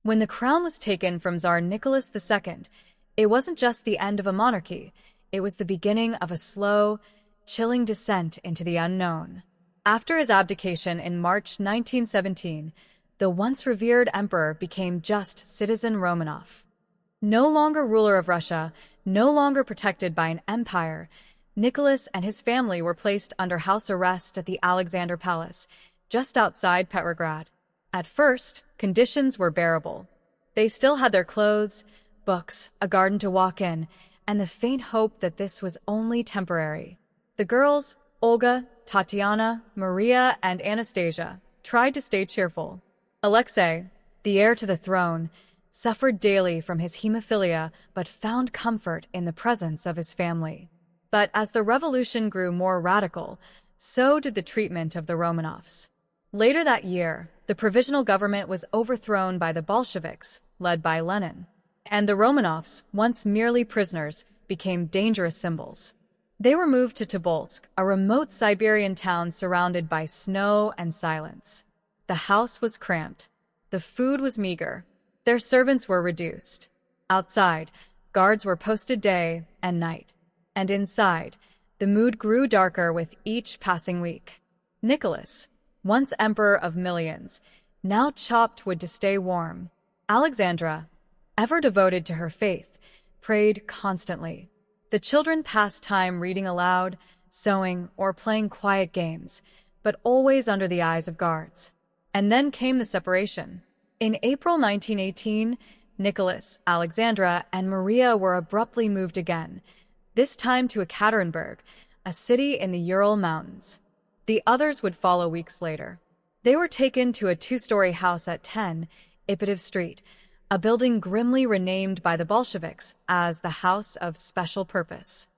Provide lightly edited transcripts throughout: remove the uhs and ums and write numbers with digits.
When the crown was taken from Tsar Nicholas II, it wasn't just the end of a monarchy, it was the beginning of a slow, chilling descent into the unknown. After his abdication in March 1917, the once revered emperor became just citizen Romanov. No longer ruler of Russia, no longer protected by an empire, Nicholas and his family were placed under house arrest at the Alexander Palace, just outside Petrograd. At first, conditions were bearable. They still had their clothes, books, a garden to walk in, and the faint hope that this was only temporary. The girls, Olga, Tatiana, Maria, and Anastasia, tried to stay cheerful. Alexei, the heir to the throne, suffered daily from his hemophilia but found comfort in the presence of his family. But as the revolution grew more radical, so did the treatment of the Romanovs. Later that year, the provisional government was overthrown by the Bolsheviks, led by Lenin, and the Romanovs, once merely prisoners, became dangerous symbols. They were moved to Tobolsk, a remote Siberian town surrounded by snow and silence. The house was cramped. The food was meager. Their servants were reduced. Outside, guards were posted day and night. And inside, the mood grew darker with each passing week. Nicholas, once emperor of millions, now chopped wood to stay warm. Alexandra, ever devoted to her faith, prayed constantly. The children passed time reading aloud, sewing, or playing quiet games, but always under the eyes of guards. And then came the separation. In April 1918, Nicholas, Alexandra, and Maria were abruptly moved again, this time to Ekaterinburg, a city in the Ural Mountains. The others would follow weeks later. They were taken to a two-story house at 10 Ipatov Street, a building grimly renamed by the Bolsheviks as the House of Special Purpose.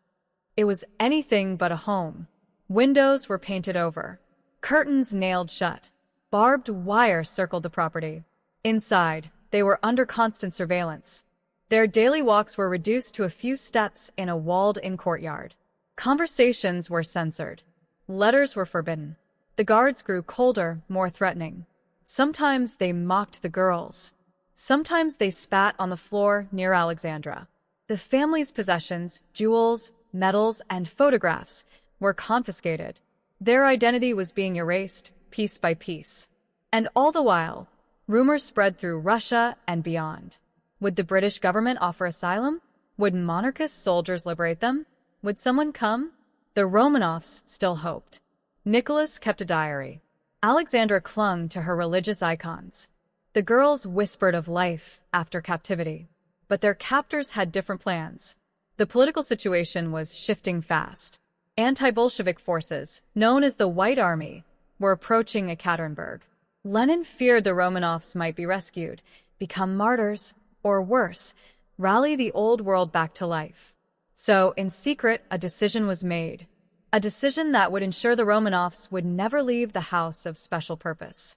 It was anything but a home. Windows were painted over, curtains nailed shut, barbed wire circled the property. Inside, they were under constant surveillance. Their daily walks were reduced to a few steps in a walled-in courtyard. Conversations were censored. Letters were forbidden. The guards grew colder, more threatening. Sometimes they mocked the girls. Sometimes they spat on the floor near Alexandra. The family's possessions, jewels, medals, and photographs were confiscated. Their identity was being erased, piece by piece. And all the while, rumors spread through Russia and beyond. Would the British government offer asylum? Would monarchist soldiers liberate them? Would someone come? The Romanovs still hoped. Nicholas kept a diary. Alexandra clung to her religious icons. The girls whispered of life after captivity. But their captors had different plans. The political situation was shifting fast. Anti-Bolshevik forces, known as the White Army, were approaching Ekaterinburg. Lenin feared the Romanovs might be rescued, become martyrs, or worse, rally the old world back to life. So, in secret, a decision was made. A decision that would ensure the Romanovs would never leave the House of Special Purpose.